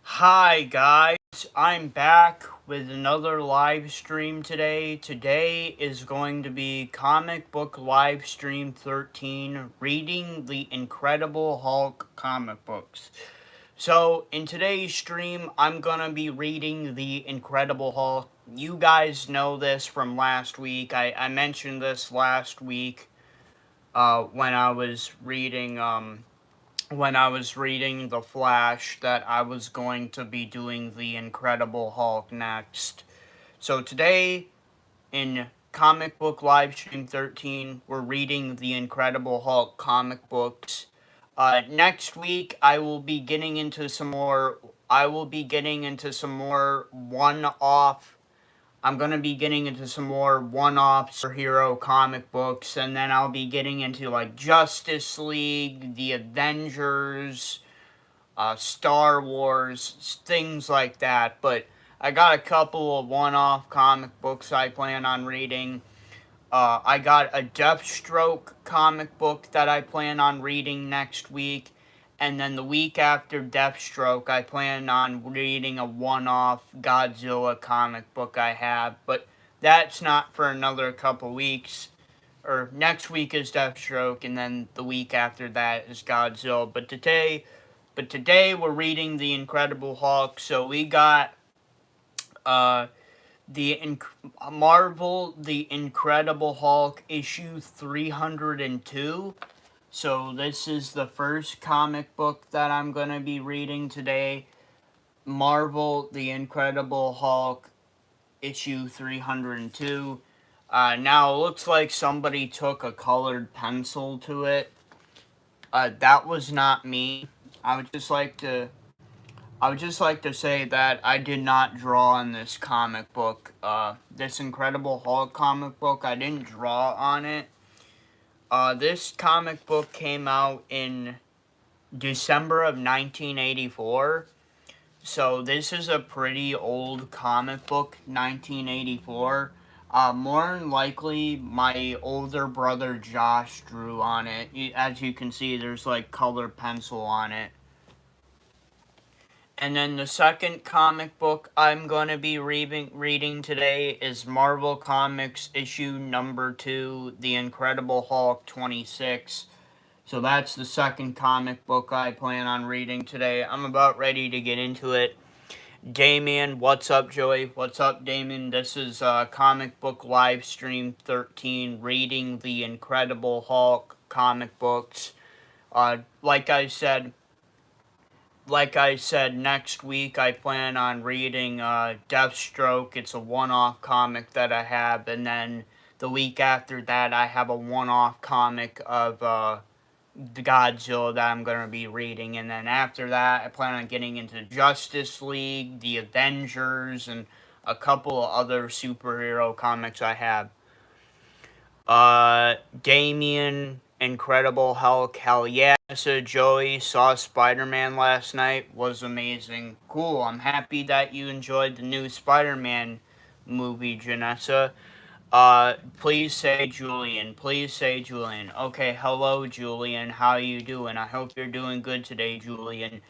Hi guys, I'm back with another live stream today. Today is going to be Comic Book Livestream 13, reading the Incredible Hulk comic books. So, in today's stream, I'm gonna be reading the Incredible Hulk. You guys know this from last week. I mentioned this last week when I was reading The Flash that I was going to be doing the Incredible Hulk next. So today, in Comic Book Livestream 13, we're reading the Incredible Hulk comic books. Next week, I will be getting into some more. One-off. I'm going to be getting into some more one-off superhero comic books, and then I'll be getting into like Justice League, the Avengers, Star Wars, things like that. But I got a couple of one-off comic books I plan on reading. I got a Deathstroke comic book that I plan on reading next week. And then the week after Deathstroke, I plan on reading a one-off Godzilla comic book I have. But that's not for another couple weeks. Or next week is Deathstroke, and then the week after that is Godzilla. But today we're reading the Incredible Hulk. So we got the Marvel The Incredible Hulk issue 302. So this is the first comic book that I'm going to be reading today. Marvel The Incredible Hulk issue 302. Now it looks like somebody took a colored pencil to it. That was not me. I would just like to say that I did not draw on this comic book. This Incredible Hulk comic book, I didn't draw on it. This comic book came out in December of 1984. So this is a pretty old comic book, 1984. More than likely, my older brother Josh drew on it. As you can see, there's like colored pencil on it. And then the second comic book I'm going to be reading today is Marvel Comics issue number 2, The Incredible Hulk 26. So that's the second comic book I plan on reading today. I'm about ready to get into it. Damien, what's up, Joey? What's up, Damien? This is Comic Book Livestream 13, reading the Incredible Hulk comic books. Like I said, next week I plan on reading Deathstroke. It's a one-off comic that I have, and then the week after that I have a one-off comic of the Godzilla that I'm going to be reading, and then after that I plan on getting into Justice League, the Avengers, and a couple of other superhero comics I have. Damien, Incredible Hulk, hell yeah. So Joey saw Spider-Man last night, was amazing. Cool, I'm happy that you enjoyed the new Spider-Man movie, Janessa. Please say Julian. Please say Julian. Okay, hello, Julian. How you doing? I hope you're doing good today, Julian.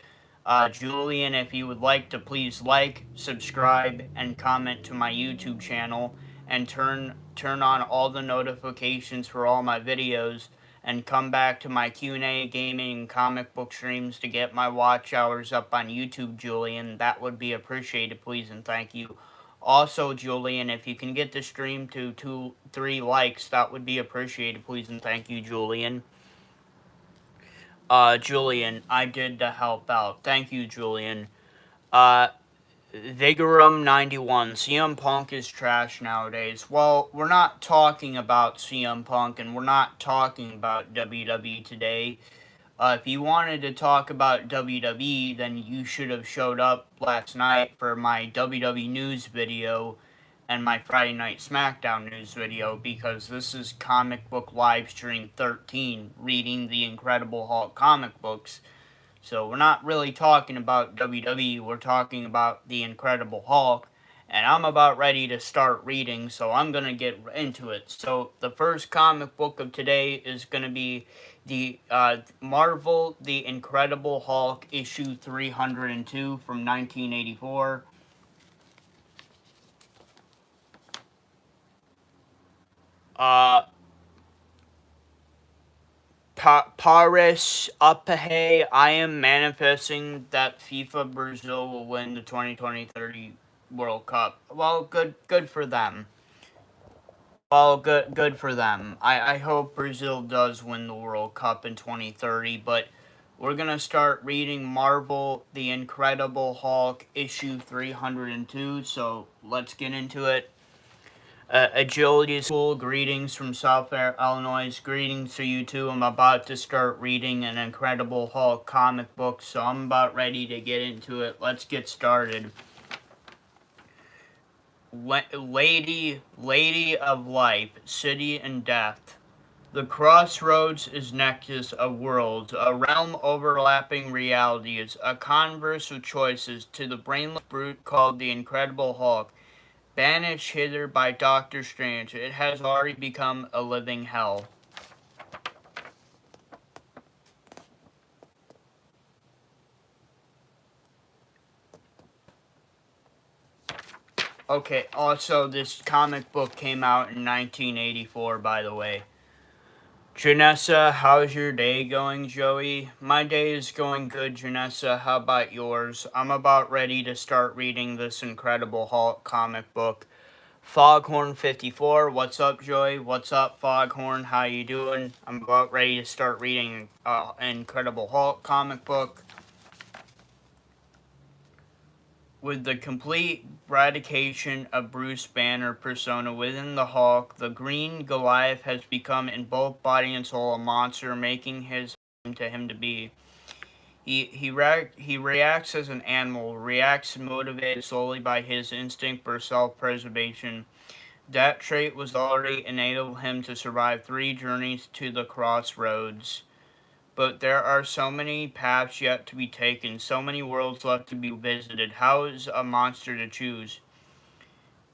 Julian, if you would like to please like, subscribe, and comment to my YouTube channel, and turn on all the notifications for all my videos, and come back to my Q&A, gaming, and comic book streams to get my watch hours up on YouTube, Julian. That would be appreciated, please, and thank you. Also, Julian, if you can get the stream to 2-3 likes, that would be appreciated, please, and thank you, Julian. Julian, I did to help out. Thank you, Julian. Vigorum91, CM Punk is trash nowadays. Well, we're not talking about CM Punk, and we're not talking about WWE today. If you wanted to talk about WWE, then you should have showed up last night for my WWE news video and my Friday Night SmackDown news video, because this is Comic Book Livestream 13, reading the Incredible Hulk comic books. So we're not really talking about WWE, we're talking about the Incredible Hulk. and I'm about ready to start reading, so I'm gonna get into it. So the first comic book of today is gonna be the Marvel The Incredible Hulk issue 302 from 1984. Uh, Paris Apahe, I am manifesting that FIFA Brazil will win the 2020 World Cup. Well, good for them. Well, good for them. I hope Brazil does win the World Cup in 2030, but we're going to start reading Marvel The Incredible Hulk issue 302, so let's get into it. Agility School, greetings from South Illinois. Greetings to you too. I'm about to start reading an Incredible Hulk comic book, so I'm about ready to get into it. Let's get started. Lady of Life, City and Death. The crossroads is nexus of worlds, a realm overlapping realities, a converse of choices to the brainless brute called the Incredible Hulk. Banished hither by Doctor Strange, it has already become a living hell. Okay, also, this comic book came out in 1984, by the way. Janessa, how's your day going, Joey? My day is going good, Janessa. How about yours? I'm about ready to start reading this Incredible Hulk comic book. Foghorn54, what's up, Joey? What's up, Foghorn? How you doing? I'm about ready to start reading Incredible Hulk comic book. With the complete eradication of Bruce Banner persona within the Hulk, the Green Goliath has become in both body and soul a monster, making his to him to be. He reacts as an animal, reacts motivated solely by his instinct for self-preservation. That trait was already enabled him to survive 3 journeys to the crossroads. But there are so many paths yet to be taken, so many worlds left to be visited. How is a monster to choose?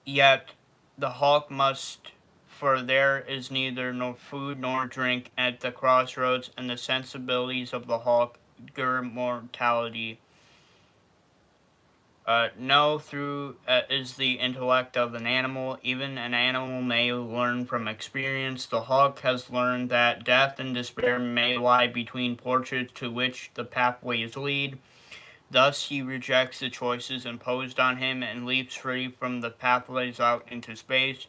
Yet the Hulk must, for there is neither no food nor drink at the crossroads, and the sensibilities of the Hulk gur mortality. No, through is the intellect of an animal. Even an animal may learn from experience. The Hulk has learned that death and despair may lie between porches to which the pathways lead. Thus, he rejects the choices imposed on him and leaps free from the pathways out into space.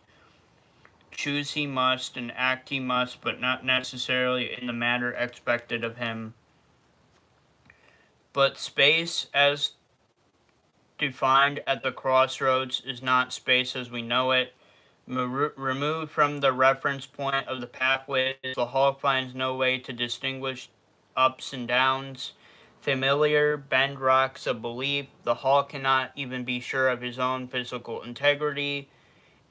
Choose he must and act he must, but not necessarily in the manner expected of him. But space, as defined at the crossroads, is not space as we know it. Removed from the reference point of the pathways, the Hulk finds no way to distinguish ups and downs. Familiar bedrocks of belief, the Hulk cannot even be sure of his own physical integrity,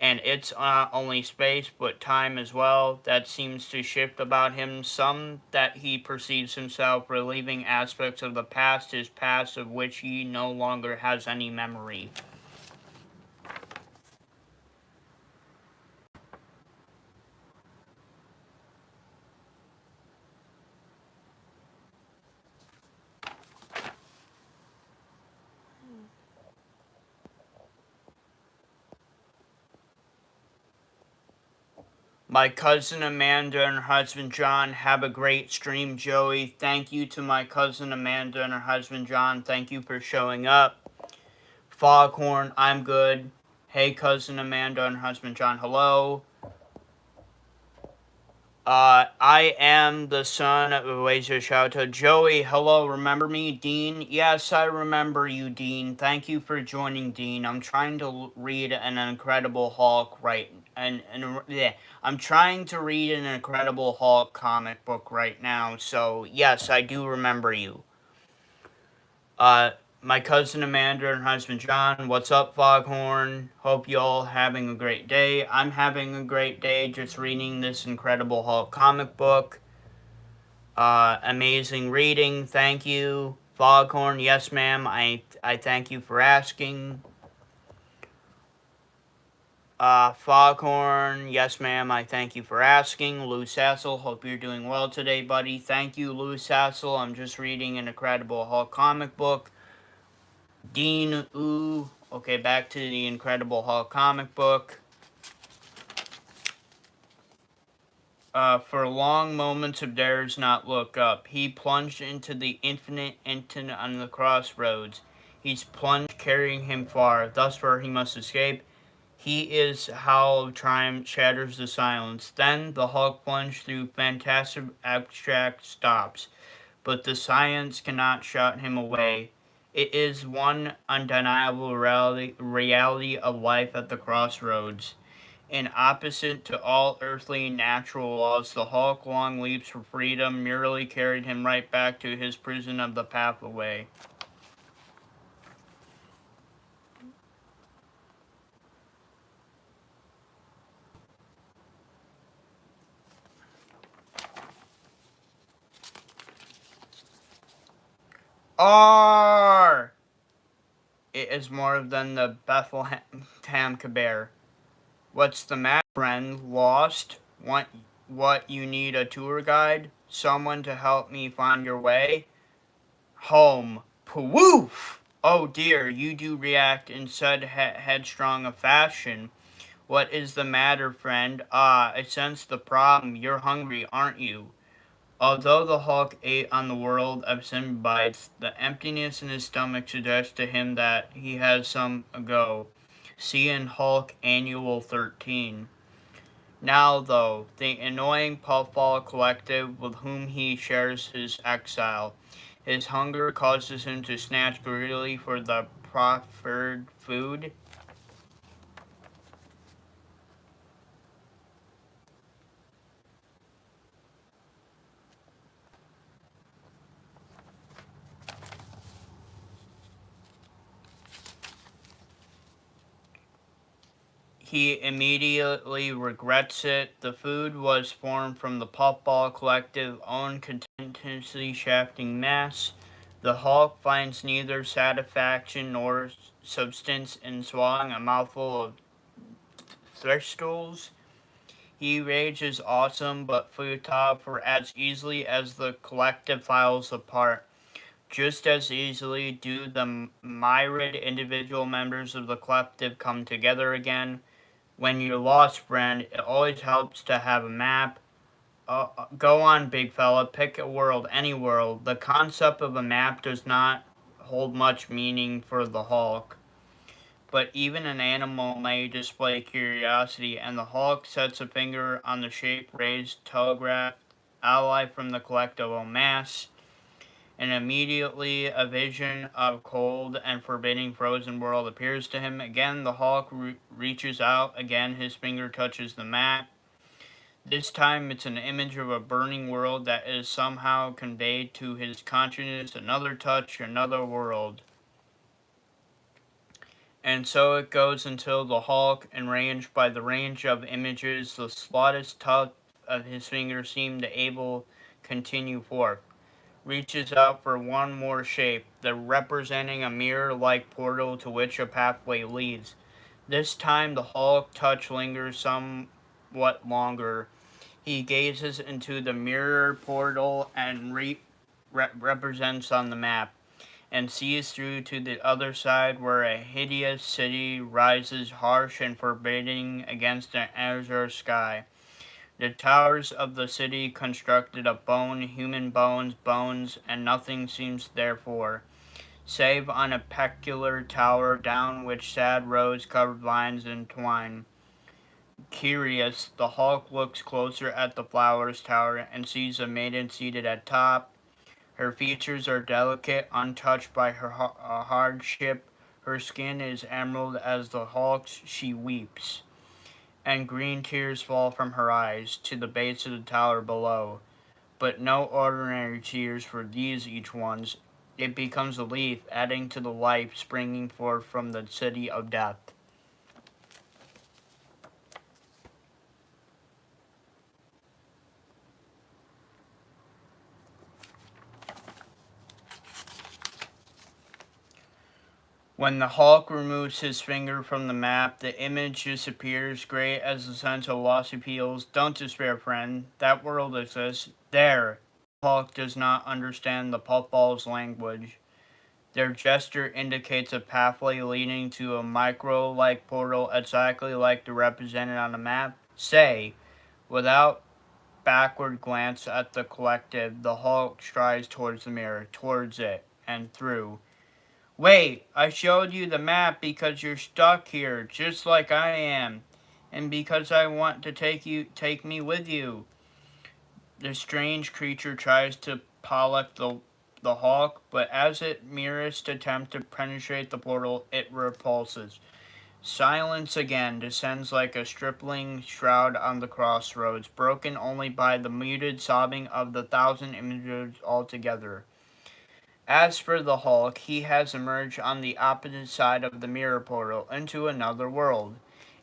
and it's not only space but time as well that seems to shift about him. Some that he perceives himself reliving aspects of the past, his past of which he no longer has any memory. My cousin Amanda and her husband John, have a great stream, Joey. Thank you to my cousin Amanda and her husband John. Thank you for showing up. Foghorn, I'm good. Hey, cousin Amanda and her husband John, hello. I am the son of Laser Shouto. Joey, hello, remember me? Dean? Yes, I remember you, Dean. Thank you for joining, Dean. I'm trying to read an Incredible Hulk yeah, I'm trying to read an Incredible Hulk comic book right now, so yes, I do remember you. My cousin Amanda and her husband John, what's up, Foghorn? Hope you all having a great day. I'm having a great day just reading this Incredible Hulk comic book. Amazing reading, thank you. Foghorn, yes ma'am, I thank you for asking. Foghorn, yes ma'am, I thank you for asking. Lou Sassel, hope you're doing well today, buddy. Thank you, Lou Sassel. I'm just reading an Incredible Hulk comic book. Dean Ooh. Okay, back to the Incredible Hulk comic book. For long moments of dares not look up, he plunged into the infinite on the crossroads. He's plunged, carrying him far, thus far he must escape. He is howl of triumph shatters the silence. Then the Hulk plunged through fantastic abstract stops, but the science cannot shut him away. It is one undeniable reality of life at the crossroads. And opposite to all earthly natural laws, the Hulk long leaps for freedom merely carried him right back to his prison of the pathway. R. It is more than the Bethlehem Caber. What's the matter, friend? Lost? What you need a tour guide? Someone to help me find your way? Home. Poof! Oh dear, you do react in such headstrong a fashion. What is the matter, friend? Ah, I sense the problem. You're hungry, aren't you? Although the Hulk ate on the world of Symbiotes, the emptiness in his stomach suggests to him that he has some ago. See in Hulk Annual 13. Now, though, the annoying Puffball Collective with whom he shares his exile. His hunger causes him to snatch greedily for the proffered food. He immediately regrets it. The food was formed from the Puffball Collective own continuously shafting mass. The Hulk finds neither satisfaction nor substance in swallowing a mouthful of thistles. He rages awesome but futile, for as easily as the collective files apart, just as easily do the myriad individual members of the collective come together again. When you're lost, friend, it always helps to have a map. Go on, big fella, pick a world, any world. The concept of a map does not hold much meaning for the Hulk. But even an animal may display curiosity, and the Hulk sets a finger on the shape raised telegraph ally from the collective mass, and immediately a vision of cold and forbidding frozen world appears to him. Again, the Hulk reaches out. Again, his finger touches the map. This time, it's an image of a burning world that is somehow conveyed to his consciousness. Another touch, another world. And so it goes until the Hulk, enraged by the range of images, the slightest touch of his finger seemed able continue forth, reaches out for one more shape, the representing a mirror-like portal to which a pathway leads. This time the Hulk touch lingers somewhat longer. He gazes into the mirror portal and represents on the map, and sees through to the other side where a hideous city rises harsh and forbidding against an azure sky. The towers of the city constructed of bone, human bones, and nothing seems therefore, save on a peculiar tower down which sad rose-covered vines entwine. Curious, the Hulk looks closer at the flowers tower and sees a maiden seated at top. Her features are delicate, untouched by her hardship. Her skin is emerald as the Hulk's. She weeps, and green tears fall from her eyes to the base of the tower below. But no ordinary tears, for these each one's. It becomes a leaf, adding to the life springing forth from the city of death. When the Hulk removes his finger from the map, the image disappears, great as the sense of loss appeals. Don't despair, friend. That world exists. There. The Hulk does not understand the puffball's language. Their gesture indicates a pathway leading to a micro-like portal exactly like the represented on the map. Say, without backward glance at the collective, the Hulk strides towards the mirror, towards it, and through. Wait, I showed you the map because you're stuck here, just like I am, and because I want to take me with you. The strange creature tries to pollock the Hulk, but as it merest attempt to penetrate the portal, it repulses. Silence again descends like a stripling shroud on the crossroads, broken only by the muted sobbing of the thousand images altogether. As for the Hulk, he has emerged on the opposite side of the mirror portal into another world.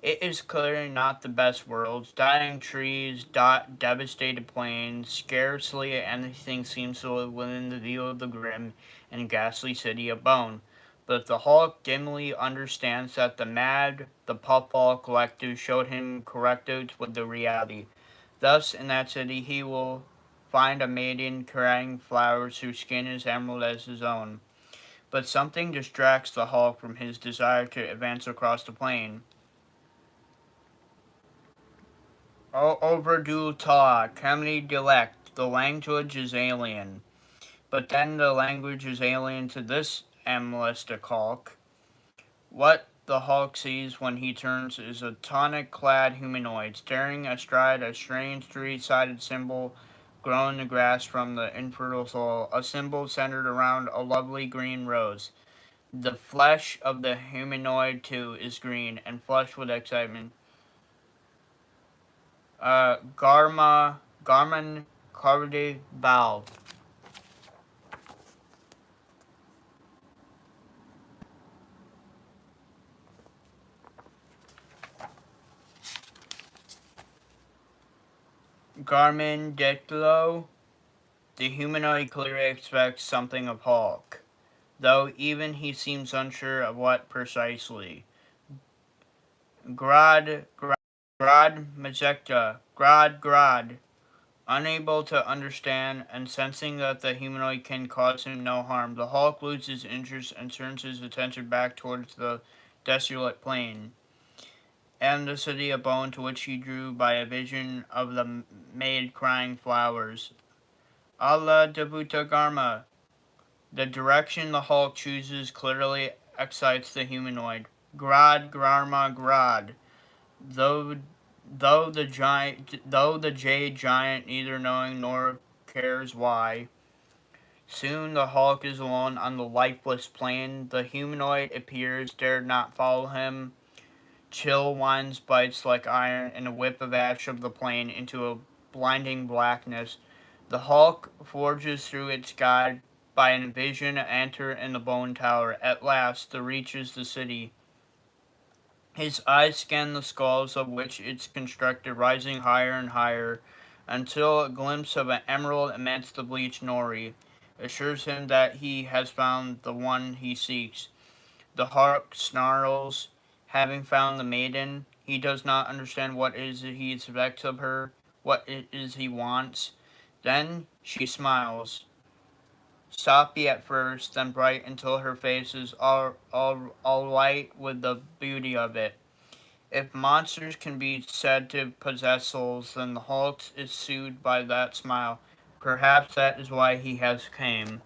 It is clearly not the best world. Dying trees, devastated plains, scarcely anything seems to live within the view of the grim and ghastly city of Bone. But the Hulk dimly understands that the puffball collective showed him correctives with the reality. Thus, in that city, he will find a maiden carrying flowers whose skin is emerald as his own. But something distracts the Hulk from his desire to advance across the plain. Overdue talk, Kemeny dialect, the language is alien. But then the language is alien to this animalistic Hulk. What the Hulk sees when he turns is a tunic-clad humanoid staring astride a strange three-sided symbol grown in the grass from the infertile soil, a symbol centered around a lovely green rose. The flesh of the humanoid, too, is green and flushed with excitement. Garman Cardi Val. Garmin Declo. The humanoid clearly expects something of Hulk, though even he seems unsure of what precisely. Grad Majecta, Grad. Unable to understand and sensing that the humanoid can cause him no harm, the Hulk loses interest and turns his attention back towards the desolate plain and the city of bone to which he drew by a vision of the maid crying flowers. Allah Debuta Garma. The direction the Hulk chooses clearly excites the humanoid. Grad. Though the jade giant neither knowing nor cares why. Soon the Hulk is alone on the lifeless plain. The humanoid appears, dared not follow him. Chill winds bites like iron, and a whip of ash of the plain into a blinding blackness. The Hulk forges through its guide by a vision enter in the bone tower. At last, the reaches the city. His eyes scan the skulls of which it's constructed, rising higher and higher, until a glimpse of an emerald amidst the bleached nori assures him that he has found the one he seeks. The Hulk snarls, having found the maiden. He does not understand what it is he expects of her, what it is he wants. Then she smiles, soppy at first, then bright until her face is all light with the beauty of it. If monsters can be said to possess souls, then the Hulk is soothed by that smile. Perhaps that is why he has came.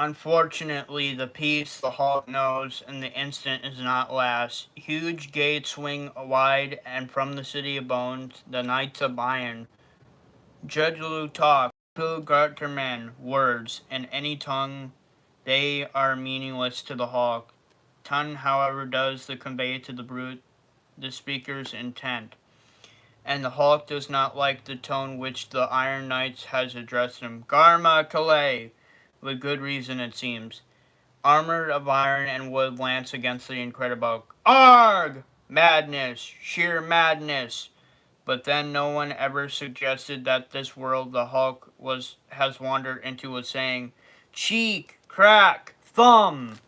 Unfortunately, the peace the Hulk knows in the instant is not last. Huge gates swing wide, and from the city of bones, the Knights of Iron. Judgelu talk, Pu Garterman, words, in any tongue, they are meaningless to the Hulk. Tongue, however, does the convey to the brute the speaker's intent. And the Hulk does not like the tone which the Iron Knights has addressed him. Garma Calais! With good reason, it seems. armored of iron and wood lance against the incredible Hulk. Arg! Madness! Sheer madness! But then no one ever suggested that this world the Hulk has wandered into was saying, cheek, crack, thumb.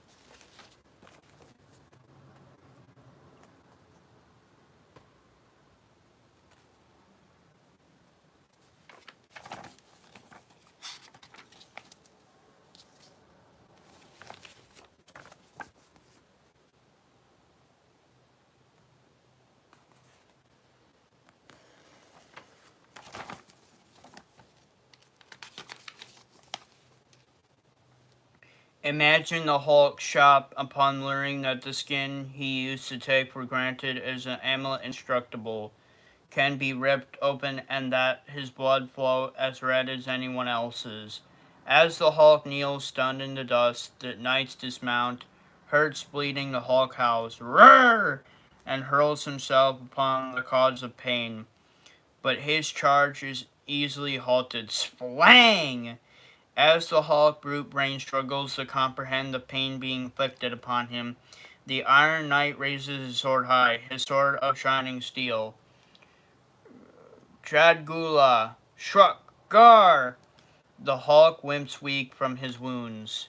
Imagine the Hulk shock upon learning that the skin he used to take for granted as an amulet indestructible can be ripped open and that his blood flow as red as anyone else's. As the Hulk kneels stunned in the dust, the knights dismount, hurts bleeding the Hulk howls, "Roar!" and hurls himself upon the cause of pain. But his charge is easily halted. Splang! As the Hulk brute brain struggles to comprehend the pain being inflicted upon him, the Iron Knight raises his sword high, his sword of shining steel. Chadgula, Shruk, Gar! The Hulk wimps weak from his wounds.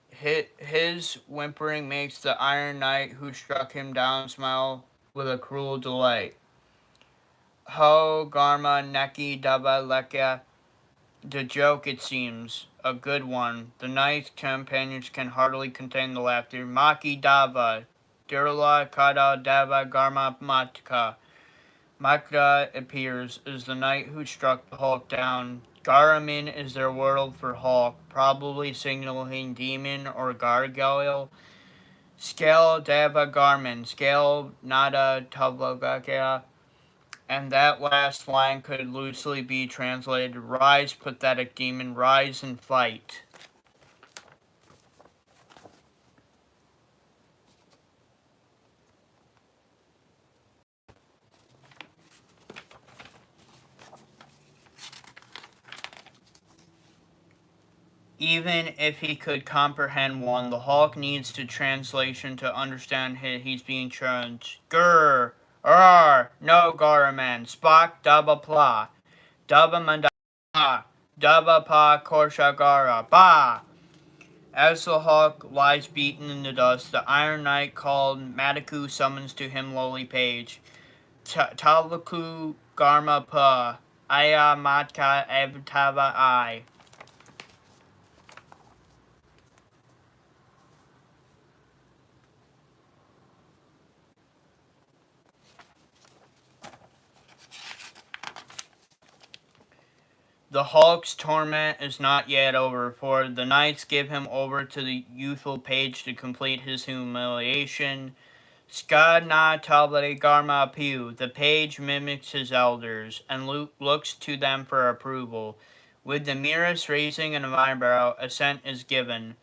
His whimpering makes the Iron Knight who struck him down smile with a cruel delight. Ho, Garma, Neki, Daba, Leka. The joke, it seems, a good one. The knight's companions can hardly contain the laughter. Maki Dava, Dirla, Kada, Dava, Garma, Matka. Makda appears as the knight who struck the Hulk down. Garamin is their word for Hulk, probably signaling demon or gargoyle. Scale Dava Garmin, Scale Nada Tavlagaka. And that last line could loosely be translated, rise, pathetic demon, rise and fight. Even if he could comprehend one, the Hulk needs to translation to understand he's being challenged. Grr, no Garaman, Spock, Dubba Pla, Dubba Manda, Dubba Pa Korshagara, Ba! As the Hulk lies beaten in the dust, the Iron Knight called Mataku summons to him lowly page. Talaku Garma Pa, Aya Matka Evtava I. The Hulk's torment is not yet over, for the knights give him over to the youthful page to complete his humiliation. Skad na tablet garma piu. The page mimics his elders and looks to them for approval. With the merest raising an eyebrow, assent is given.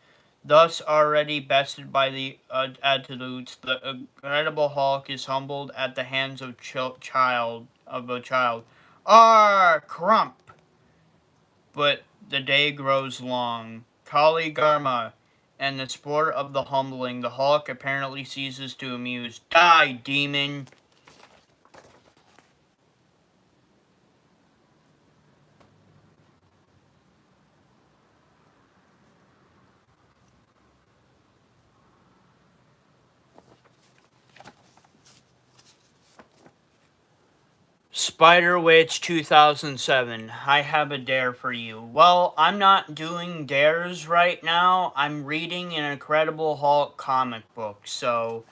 Thus already bested by the adults, the incredible Hulk is humbled at the hands of a child. Crump! But the day grows long. Kali Garma and the sport of the humbling, the Hulk apparently ceases to amuse. Die, demon! Spider Witch 2007. I have a dare for you. Well, I'm not doing dares right now. I'm reading an Incredible Hulk comic book, so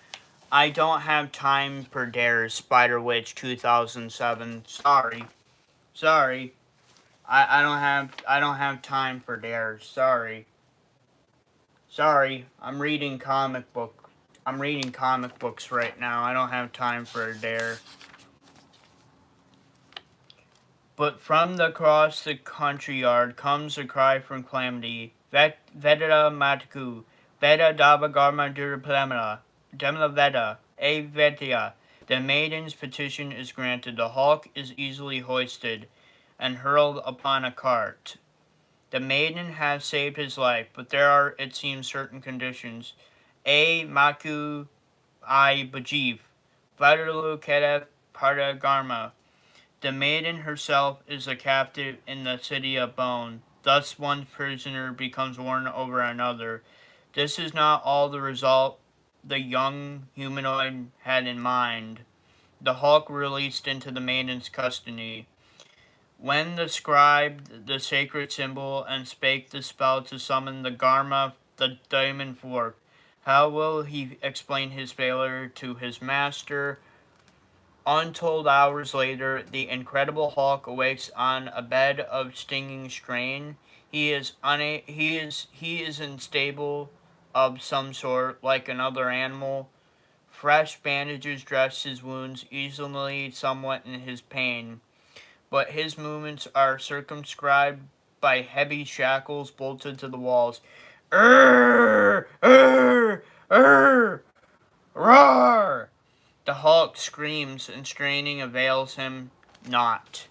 I don't have time for dares. Spider Witch 2007. Sorry. I don't have time for dares. Sorry. I'm reading comic books right now. I don't have time for a dare. But from across the country yard comes a cry from Calamity. Vedada Mataku, Veda Dava Garma Duraplamina, Demla Veda, A Vetia. The maiden's petition is granted. The Hulk is easily hoisted and hurled upon a cart. The maiden has saved his life, but there are, it seems, certain conditions. A. Maku I Bajiv, Vadalu Kedev Pardagarma. The maiden herself is a captive in the city of bone. Thus one prisoner becomes warden over another. This is not all the result the young humanoid had in mind. The Hulk released into the maiden's custody. When the scribed the sacred symbol and spake the spell to summon the Garma, the diamond fork, how will he explain his failure to his master? Untold hours later, the Incredible Hulk awakes on a bed of stinging strain. He is unstable of some sort, like another animal. Fresh bandages dress his wounds, easily somewhat in his pain, but his movements are circumscribed by heavy shackles bolted to the walls. Err! Err! Err! Roar! The Hulk screams, and straining avails him not.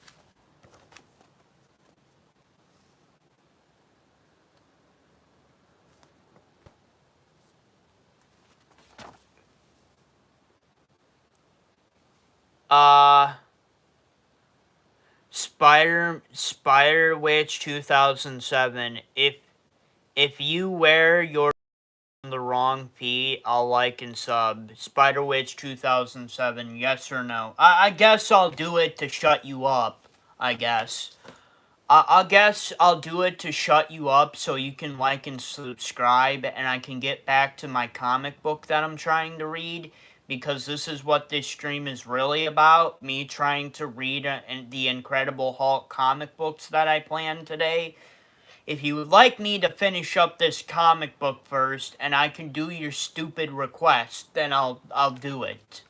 Uh, Spider Witch 2007. If you wear your the wrong feet, I'll like and sub. Spider Witch 2007. Yes or no? I guess I'll do it to shut you up. I guess. I guess I'll do it to shut you up so you can like and subscribe and I can get back to my comic book that I'm trying to read, because this is what this stream is really about, me trying to read the Incredible Hulk comic books that I planned today. If you would like me to finish up this comic book first and I can do your stupid request, then I'll do it.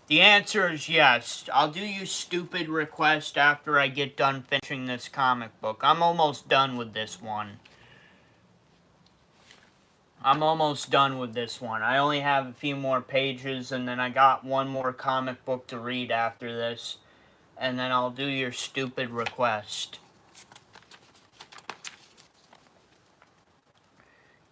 The answer is yes. I'll do your stupid request after I get done finishing this comic book. I'm almost done with this one. I only have a few more pages, and then I got one more comic book to read after this. And then I'll do your stupid request.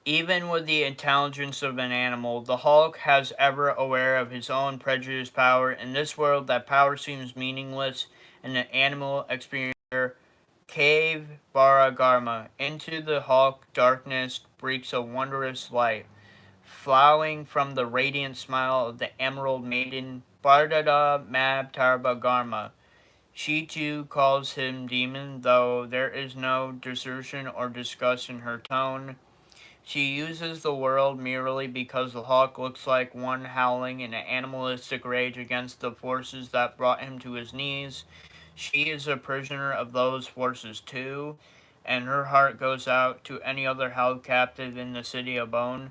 Even with the intelligence of an animal, the Hulk has ever aware of his own prejudiced power. In this world, that power seems meaningless, and the animal experiencer Cave Baragarma. Into the Hulk darkness breaks a wondrous light, flowing from the radiant smile of the Emerald Maiden, Bardada Mab Tarbagarma. She too calls him demon, though there is no desertion or disgust in her tone. She uses the world merely because the Hulk looks like one howling in an animalistic rage against the forces that brought him to his knees. She is a prisoner of those forces too, and her heart goes out to any other held captive in the city of bone.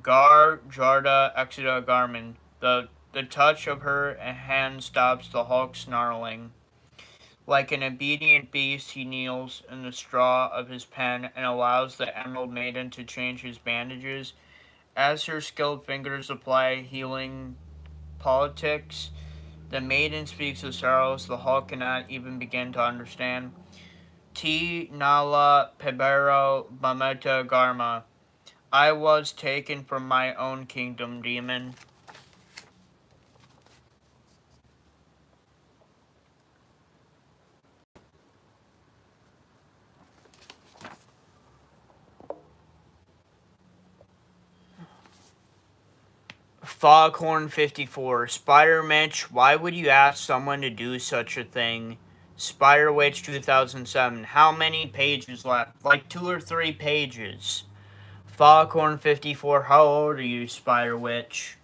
Gar Jarda Exida Garmin. The touch of her hand stops the Hulk snarling. Like an obedient beast, he kneels in the straw of his pen and allows the Emerald Maiden to change his bandages. As her skilled fingers apply healing politics, the maiden speaks of sorrows the Hulk cannot even begin to understand. T. Nala Pebero Mameta Garma. I was taken from my own kingdom, demon. Foghorn 54. Spider Mitch, why would you ask someone to do such a thing? Spider Witch 2007. How many pages left? Like 2 or 3 pages. Foghorn 54. How old are you, Spider Witch?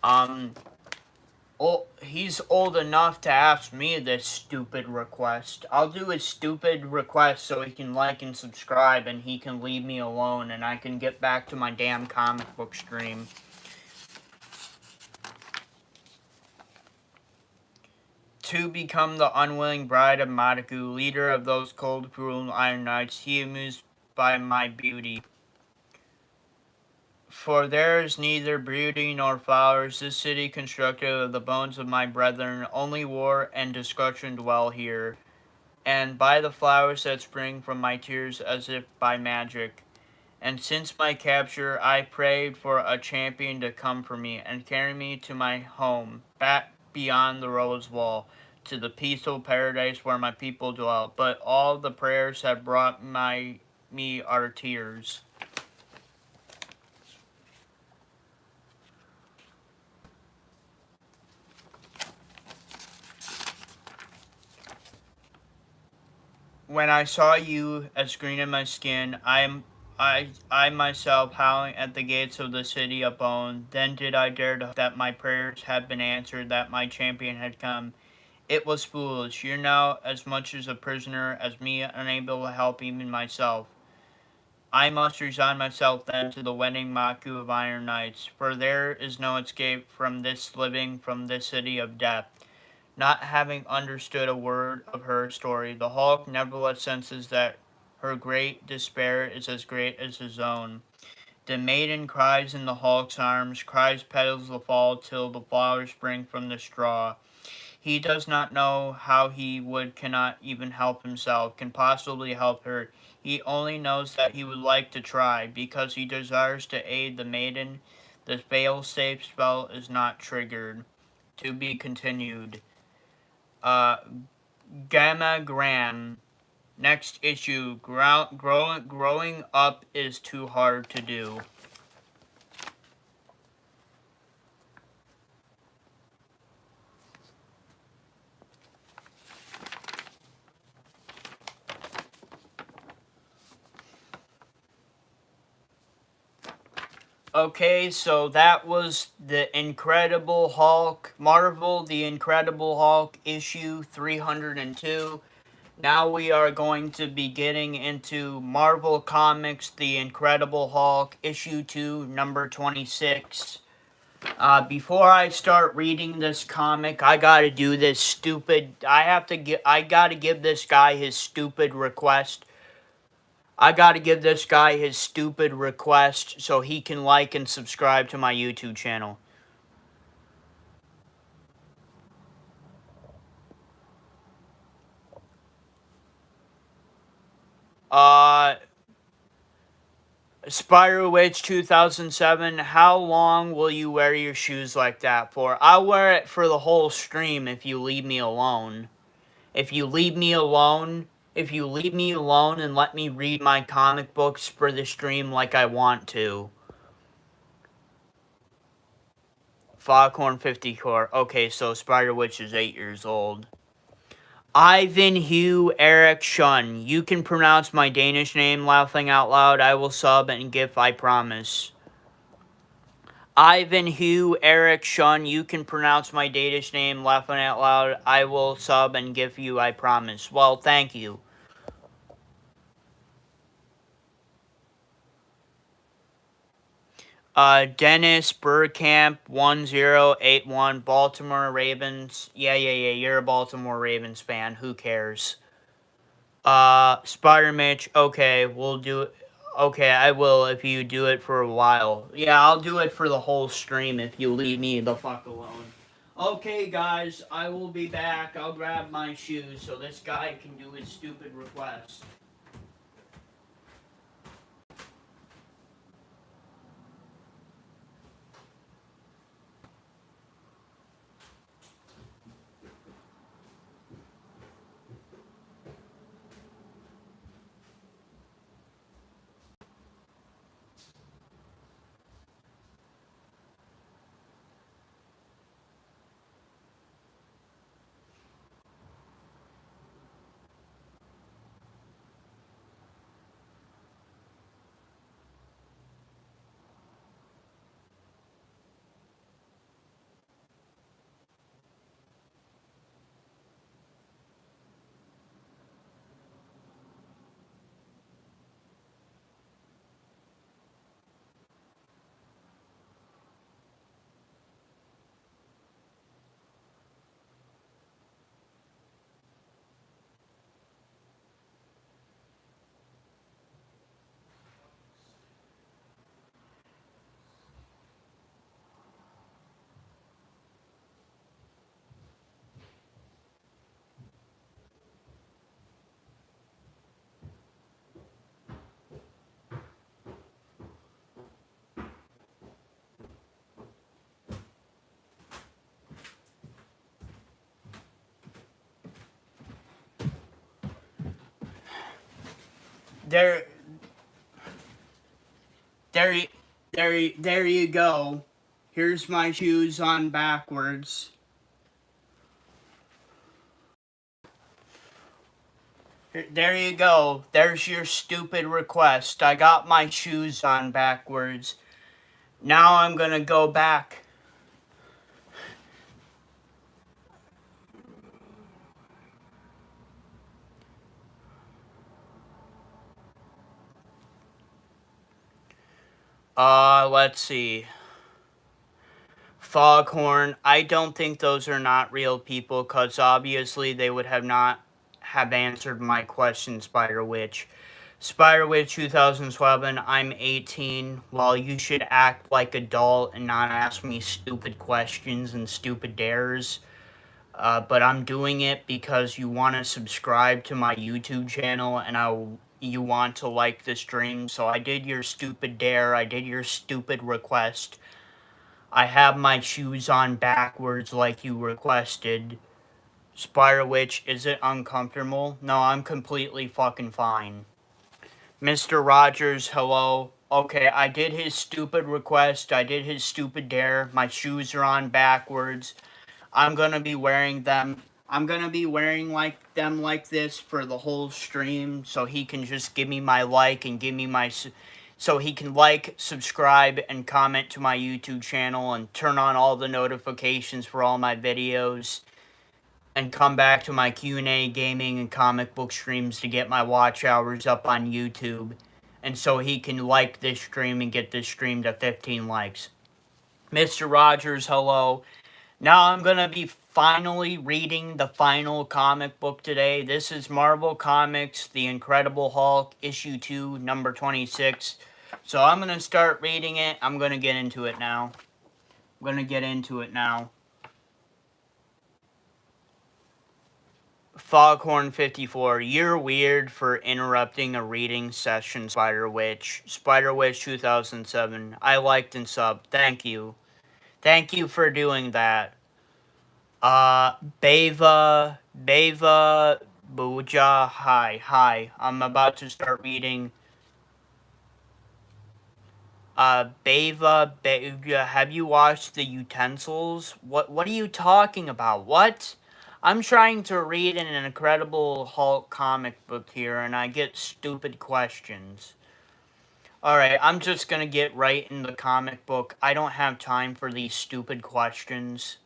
Oh, he's old enough to ask me this stupid request. I'll do his stupid request so he can like and subscribe and he can leave me alone and I can get back to my damn comic book stream. To become the unwilling bride of Mataku, leader of those cold, cruel Iron Knights, he amused by my beauty. For there is neither beauty nor flowers, this city constructed of the bones of my brethren, only war and destruction dwell here. and by the flowers that spring from my tears as if by magic. And since my capture, I prayed for a champion to come for me and carry me to my home, back beyond the rose wall, to the peaceful paradise where my people dwell. But all the prayers have brought me are tears. When I saw you as green in my skin, I myself howling at the gates of the city of bone. Then did I dare to hope that my prayers had been answered, that my champion had come. It was foolish. You're now as much as a prisoner as me, unable to help even myself. I must resign myself then to the wedding Maku of Iron Knights, for there is no escape from this living, from this city of death. Not having understood a word of her story, the Hulk nevertheless senses that her great despair is as great as his own. The maiden cries in the Hulk's arms, cries petals will fall till the flowers spring from the straw. He does not know how he cannot even help himself, can possibly help her. He only knows that he would like to try, because he desires to aid the maiden. The fail-safe spell is not triggered. To be continued. Uh, Gamma Gran. Next issue. Growing up is too hard to do. Okay, so that was the Incredible Hulk, Marvel The Incredible Hulk issue 302. Now we are going to be getting into Marvel Comics The Incredible Hulk issue 2, number 26. Before I start reading this comic, I gotta do this stupid. I gotta give this guy his stupid request. I gotta give this guy his stupid request so he can like and subscribe to my YouTube channel. Uh, Spider Witch 2007, how long will you wear your shoes like that for? I'll wear it for the whole stream if you leave me alone. If you leave me alone, and let me read my comic books for the stream like I want to. Foghorn 50 core. Okay, so Spider Witch is 8 years old. Ivan Hugh Eric Shun. You can pronounce my Danish name laughing out loud. I will sub and give, I promise. Ivan Hugh Eric Shun. You can pronounce my Danish name laughing out loud. I will sub and give you, I promise. Well, thank you. Dennis Burkamp 1081 Baltimore Ravens. Yeah, you're a Baltimore Ravens fan. Who cares? Spider Mitch. Okay, we'll do it. Okay, I will if you do it for a while. Yeah, I'll do it for the whole stream if you leave me the fuck alone. Okay, guys, I will be back. I'll grab my shoes so this guy can do his stupid request. there, there, there you go. Here's my shoes on backwards. There you go. There's your stupid request. I got my shoes on backwards. Now I'm gonna go back. Let's see. Foghorn. I don't think those are not real people, because obviously they would have not have answered my question, Spider Witch. Spider Witch 2011, I'm 18. Well, you should act like adult and not ask me stupid questions and stupid dares. But I'm doing it because you want to subscribe to my YouTube channel and you want to like the stream. So I did your stupid dare. I did your stupid request. I have my shoes on backwards like you requested. Spider Witch, is it uncomfortable? No, I'm completely fucking fine. Mr. Rogers, hello. Okay, I did his stupid request. I did his stupid dare. My shoes are on backwards. I'm gonna be wearing them. I'm gonna be wearing them like this for the whole stream, so he can just give me my like and give me my, so he can like, subscribe, and comment to my YouTube channel and turn on all the notifications for all my videos, and come back to my Q&A gaming and comic book streams to get my watch hours up on YouTube, and so he can like this stream and get this stream to 15 likes. Mr. Rogers, hello. Now I'm going to be finally reading the final comic book today. This is Marvel Comics, The Incredible Hulk, Issue 2, number 26. So I'm going to start reading it. I'm going to get into it now. Foghorn 54, you're weird for interrupting a reading session, Spider Witch. Spider Witch 2007, I liked and subbed. Thank you. Thank you for doing that. Beva, Booja, hi. I'm about to start reading. Beva, have you watched the utensils? What are you talking about? What? I'm trying to read an Incredible Hulk comic book here, and I get stupid questions. Alright, I'm just gonna get right in the comic book. I don't have time for these stupid questions.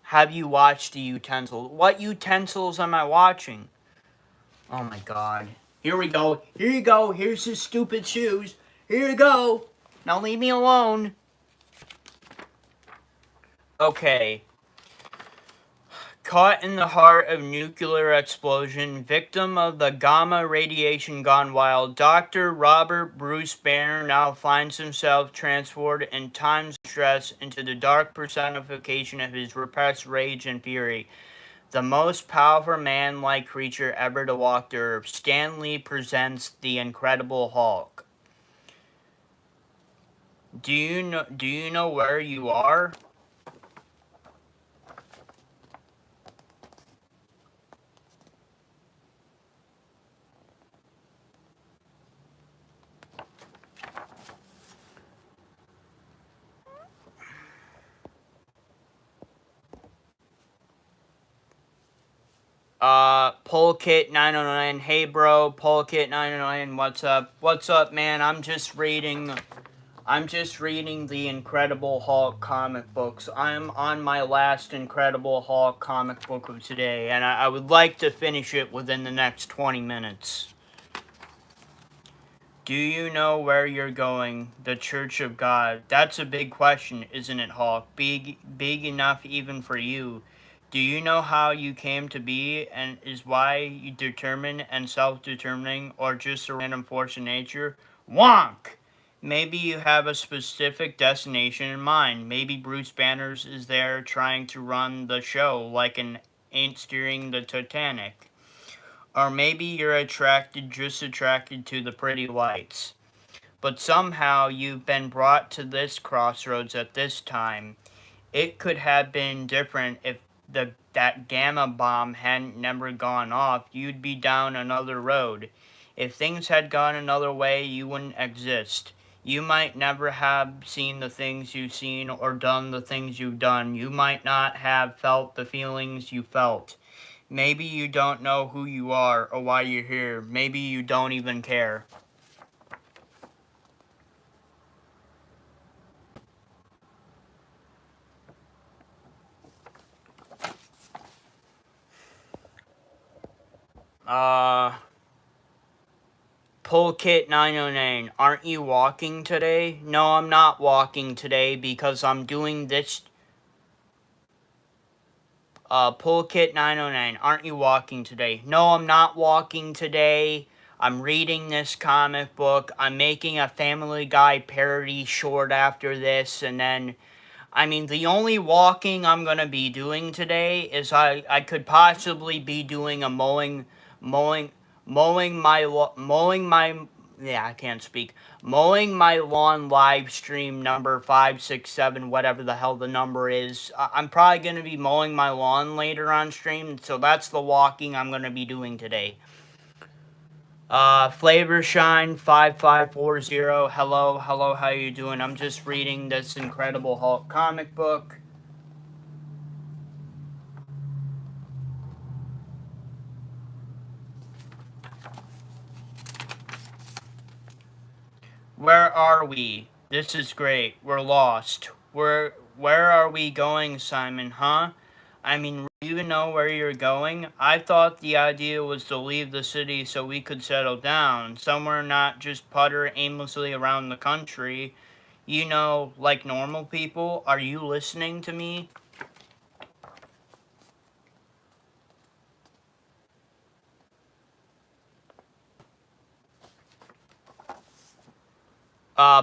Have you watched the utensils? What utensils am I watching? Oh my god. Here we go. Here you go. Here's his stupid shoes. Here you go. Now leave me alone. Okay. Caught in the heart of nuclear explosion, victim of the gamma radiation gone wild, Dr. Robert Bruce Banner now finds himself transported in time stress into the dark personification of his repressed rage and fury. The most powerful man-like creature ever to walk the earth, Stan Lee presents The Incredible Hulk. Do you know where you are? Polkit 909, hey bro, Polkit 909, what's up? What's up, man? I'm just reading the Incredible Hulk comic books. I'm on my last Incredible Hulk comic book of today, and I would like to finish it within the next 20 minutes. Do you know where you're going? The Church of God. That's a big question, isn't it, Hulk? Big enough even for you. Do you know how you came to be, and is why you determined and self-determining, or just a random force of nature? Wonk! Maybe you have a specific destination in mind. Maybe Bruce Banners is there trying to run the show like an ain't steering the Titanic. Or maybe you're just attracted to the pretty lights. But somehow you've been brought to this crossroads at this time. It could have been different if that gamma bomb hadn't never gone off. You'd be down another road. If things had gone another way, you wouldn't exist. You might never have seen the things you've seen or done the things you've done. You might not have felt the feelings you felt. Maybe you don't know who you are or why you're here. Maybe you don't even care. Polkit 909, aren't you walking today? No, I'm not walking today because I'm doing this. Polkit 909, aren't you walking today? No, I'm not walking today. I'm reading this comic book. I'm making a Family Guy parody short after this, and then I mean, the only walking I'm gonna be doing today is I could possibly be doing a mowing yeah, I can't speak. Mowing my lawn live stream number 567, whatever the hell the number is. I'm probably gonna be mowing my lawn later on stream, so that's the walking I'm gonna be doing today. Flavor Shine 5540. Hello, how you doing? I'm just reading this Incredible Hulk comic book. Where are we? This is great. We're lost. Where are we going, Simon, huh? I mean, do you even know where you're going? I thought the idea was to leave the city so we could settle down, somewhere not just putter aimlessly around the country. You know, like normal people. Are you listening to me?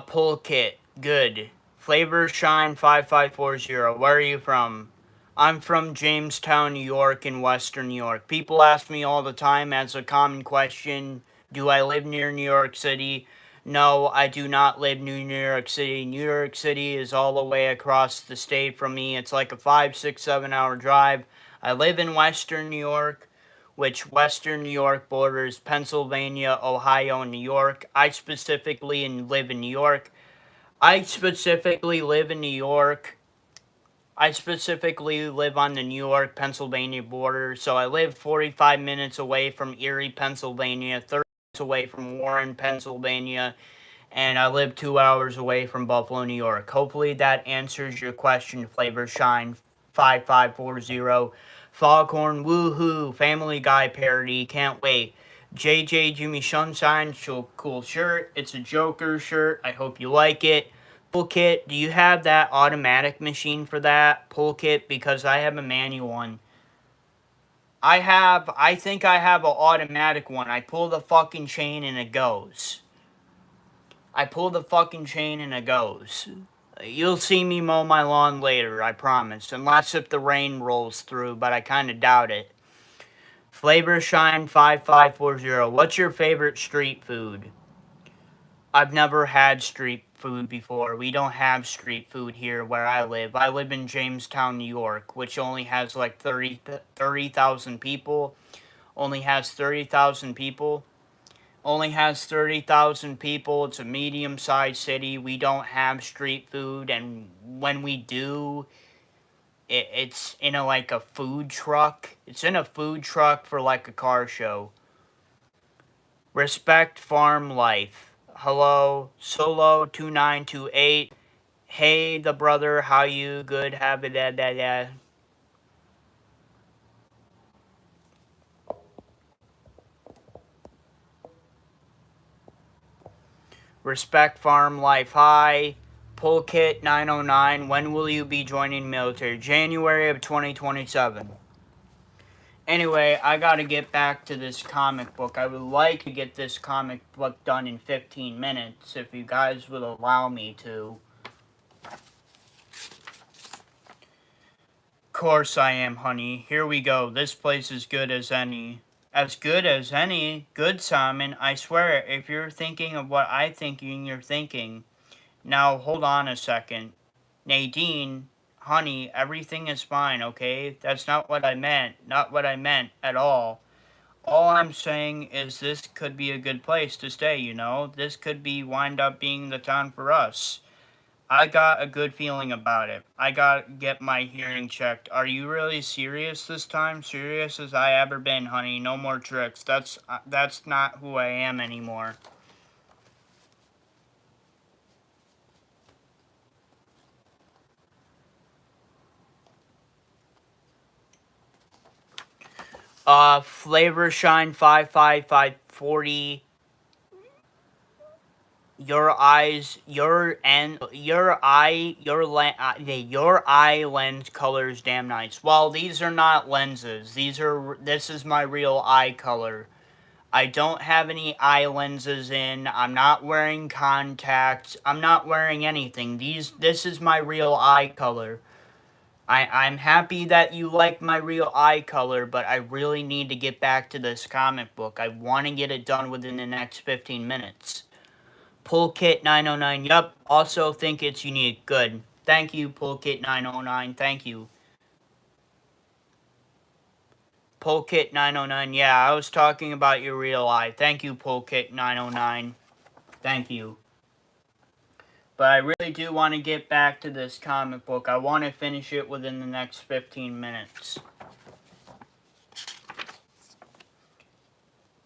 Pull kit. Good. Flavor Shine 5540. Where are you from? I'm from Jamestown, New York, in Western New York. People ask me all the time as a common question, do I live near New York City? No, I do not live near New York City. New York City is all the way across the state from me. It's like a 5, 6, 7 hour drive. I live in Western New York, which Western New York borders Pennsylvania, Ohio, and New York. I specifically live in New York. I specifically live in New York. I specifically live on the New York Pennsylvania border, so I live 45 minutes away from Erie, Pennsylvania, 30 minutes away from Warren, Pennsylvania, and I live 2 hours away from Buffalo, New York. Hopefully that answers your question, Flavor Shine 5540. Foghorn, woohoo, Family Guy parody, can't wait. JJ Jimmy Sunshine, cool shirt. It's a Joker shirt. I hope you like it. Pull kit, do you have that automatic machine for that pull kit? Because I have a manual one. I think I have an automatic one. I pull the fucking chain and it goes. I pull the fucking chain and it goes. You'll see me mow my lawn later, I promise. Unless if the rain rolls through, but I kinda doubt it. Flavor Shine 5540. What's your favorite street food? I've never had street food before. We don't have street food here where I live. I live in Jamestown, New York, which only has like 30,000 people. Only has 30,000 people. Only has 30,000 people. It's a medium-sized city. We don't have street food, and when we do, it's in like a food truck. It's in a food truck for like a car show. Respect farm life. Hello, Solo 2928. Hey, the brother, how you? Good, have it, Respect farm life. Hi. Pulkit 909. When will you be joining military? January of 2027. Anyway, I gotta get back to this comic book. I would like to get this comic book done in 15 minutes, if you guys would allow me to. Course I am, honey. Here we go. This place is good as any. As good as any? Good, Simon. I swear, if you're thinking of what I think you're thinking. Now, hold on a second. Nadine, honey, everything is fine, okay? That's not what I meant. Not what I meant at all. All I'm saying is this could be a good place to stay, you know? This could wind up being the town for us. I got a good feeling about it. I gotta get my hearing checked. Are you really serious this time? Serious as I ever been, honey. No more tricks. That's not who I am anymore. Flavor Shine 55540. Your eyes, your and your eye, your eye lens colors damn nice. Well, these are not lenses. This is my real eye color. I don't have any eye lenses in. I'm not wearing contacts. I'm not wearing anything. This is my real eye color. I'm happy that you like my real eye color, but I really need to get back to this comic book. I want to get it done within the next 15 minutes. Pullkit 909, yup. Also think it's unique. Good. Thank you, Pullkit 909. Thank you. Pullkit 909, yeah, I was talking about your real eye. Thank you, Pullkit 909. Thank you. But I really do want to get back to this comic book. I want to finish it within the next 15 minutes.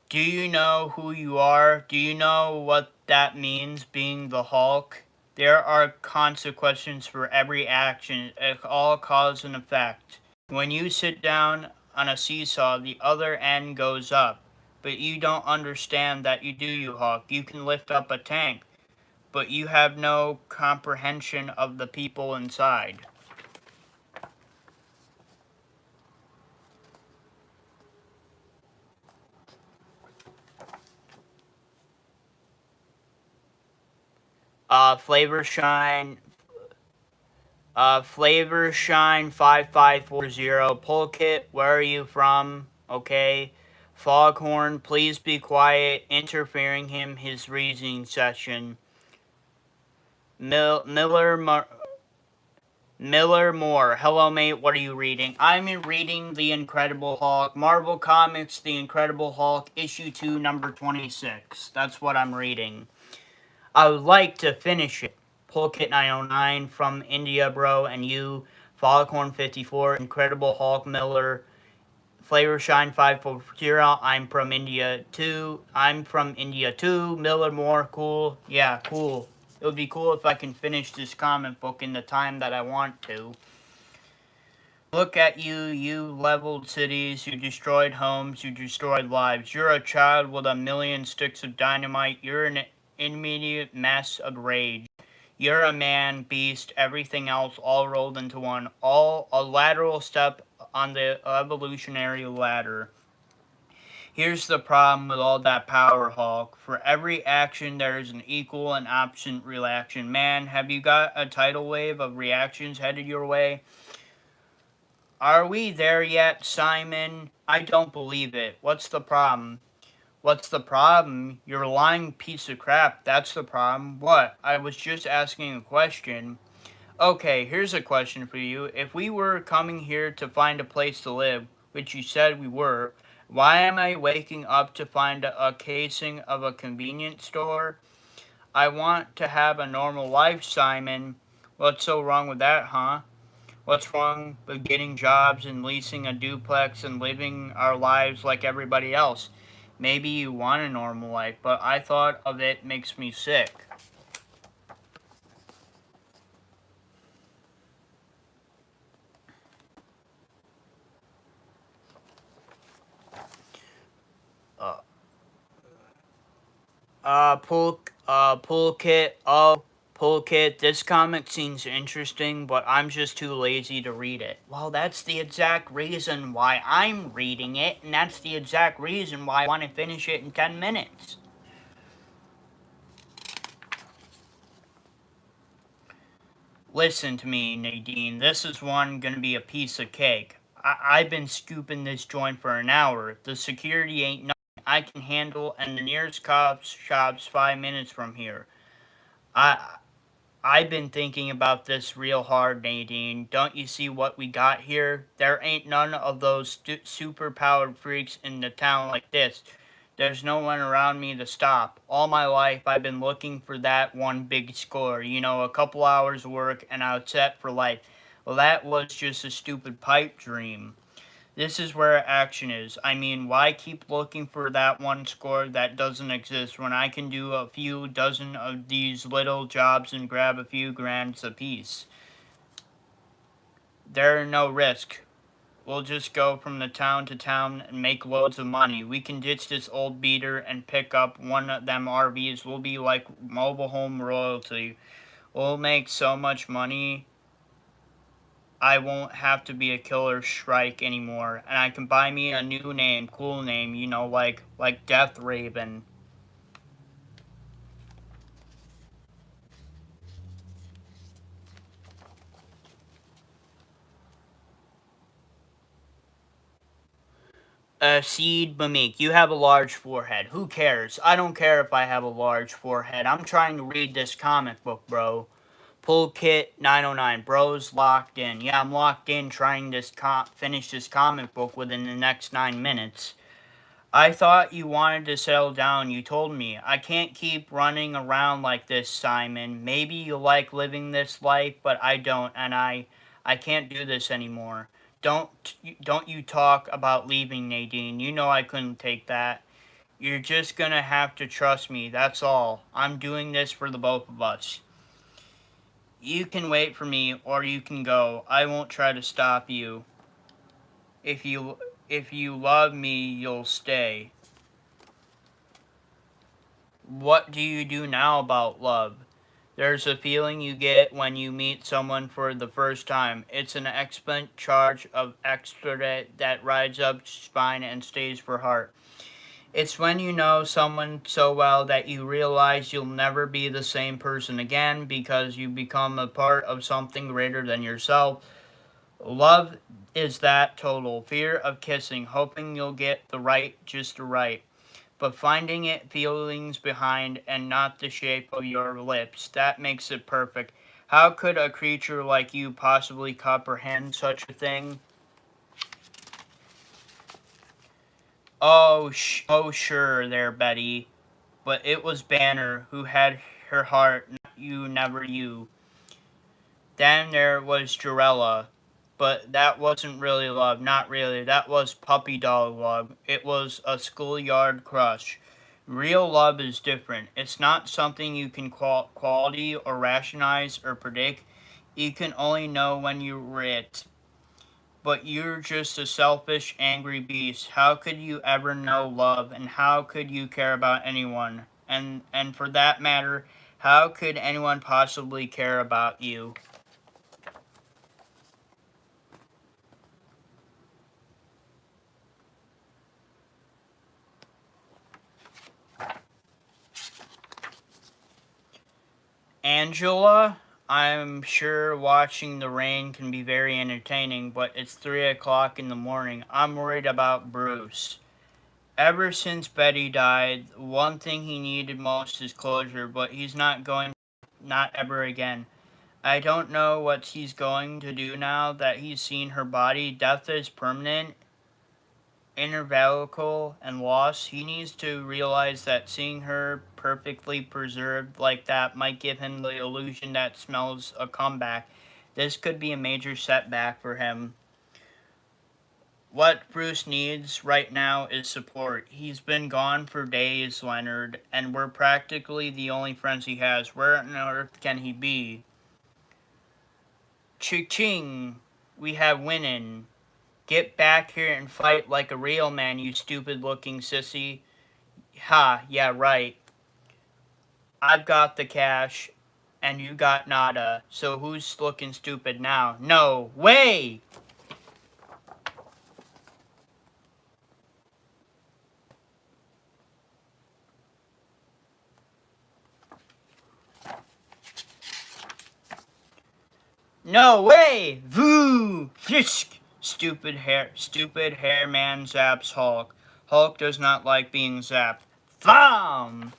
Do you know who you are? Do you know what that means, being the Hulk? There are consequences for every action, all cause and effect. When you sit down on a seesaw, the other end goes up. But you don't understand that you Hulk. You can lift up a tank, but you have no comprehension of the people inside. Flavor Shine Flavor Shine 5540. Polkit, where are you from? Okay. Foghorn, please be quiet. Interfering his reasoning session. Miller Moore. Hello, mate. What are you reading? I'm reading The Incredible Hulk. Marvel Comics, The Incredible Hulk, issue 2, number 26. That's what I'm reading. I would like to finish it. Polkit 909 from India, bro, and you, Foghorn 54, Incredible Hulk Miller, Flavor Shine 540. I'm from India too. Miller Moore, cool. Yeah, cool. It would be cool if I can finish this comic book in the time that I want to. Look at you, you leveled cities, you destroyed homes, you destroyed lives. You're a child with a million sticks of dynamite. You're an immediate mess of rage. You're a man, beast, everything else all rolled into one. All a lateral step on the evolutionary ladder. Here's the problem with all that power, Hulk. For every action, there is an equal and opposite reaction. Man, have you got a tidal wave of reactions headed your way? Are we there yet, Simon? I don't believe it. What's the problem? What's the problem? You're a lying piece of crap. That's the problem. What? I was just asking a question. Okay, here's a question for you. If we were coming here to find a place to live, which you said we were, why am I waking up to find a casing of a convenience store? I want to have a normal life, Simon. What's so wrong with that, huh? What's wrong with getting jobs and leasing a duplex and living our lives like everybody else? Maybe you want a normal life, but I thought of it makes me sick. Uh, Pulkit, this comic seems interesting, but I'm just too lazy to read it. Well, that's the exact reason why I'm reading it, and that's the exact reason why I want to finish it in 10 minutes. Listen to me, Nadine. This is gonna be a piece of cake. I've been scooping this joint for an hour. The security ain't nothing I can handle, and the nearest cop shop's 5 minutes from here. I I've been thinking about this real hard, Nadine. Don't you see what we got here? There ain't none of those super-powered freaks in the town like this. There's no one around me to stop. All my life, I've been looking for that one big score. You know, a couple hours of work and I was set for life. Well, that was just a stupid pipe dream. This is where action is. I mean, why keep looking for that one score that doesn't exist when I can do a few dozen of these little jobs and grab a few grands apiece? There are no risk. We'll just go from the town to town and make loads of money. We can ditch this old beater and pick up one of them RVs. We'll be like mobile home royalty. We'll make so much money I won't have to be a killer shrike anymore, and I can buy me a new name, cool name, you know, like Death Raven. Seed Mamik, you have a large forehead. Who cares? I don't care if I have a large forehead. I'm trying to read this comic book, bro. Pull Kit 909. Bro's locked in. Yeah, I'm locked in trying to finish this comic book within the next 9 minutes. I thought you wanted to settle down, you told me. I can't keep running around like this, Simon. Maybe you like living this life, but I don't, and I can't do this anymore. Don't you talk about leaving, Nadine. You know I couldn't take that. You're just gonna have to trust me, that's all. I'm doing this for the both of us. You can wait for me, or you can go. I won't try to stop you. If you love me, you'll stay. What do you do now about love? There's a feeling you get when you meet someone for the first time. It's an exponent charge of extra that rides up spine and stays for heart. It's when you know someone so well that you realize you'll never be the same person again because you become a part of something greater than yourself. Love is that total fear of kissing, hoping you'll get just right, but finding it feelings behind and not the shape of your lips. That makes it perfect. How could a creature like you possibly comprehend such a thing? Oh, sure there, Betty. But it was Banner who had her heart, not you, never you. Then there was Jarella. But that wasn't really love, not really. That was puppy dog love. It was a schoolyard crush. Real love is different. It's not something you can quality or rationalize or predict. You can only know when you're it. But you're just a selfish, angry beast. How could you ever know love, and how could you care about anyone? And for that matter, how could anyone possibly care about you? Angela, I'm sure watching the rain can be very entertaining, but it's 3 o'clock in the morning. I'm worried about Bruce. Ever since Betty died, one thing he needed most is closure, but he's not going, not ever again. I don't know what he's going to do now that he's seen her body. Death is permanent, irrevocable, and lost. He needs to realize that seeing her perfectly preserved like that might give him the illusion that smells a comeback. This could be a major setback for him. What Bruce needs right now is support. He's been gone for days, Leonard, and we're practically the only friends he has. Where on earth can he be? Ching! We have winning. Get back here and fight like a real man, you stupid-looking sissy. Ha, yeah, right. I've got the cash, and you got nada, so who's looking stupid now? No, way! No way! Voo! Fisk! Stupid hair man zaps Hulk. Hulk does not like being zapped. Thumb!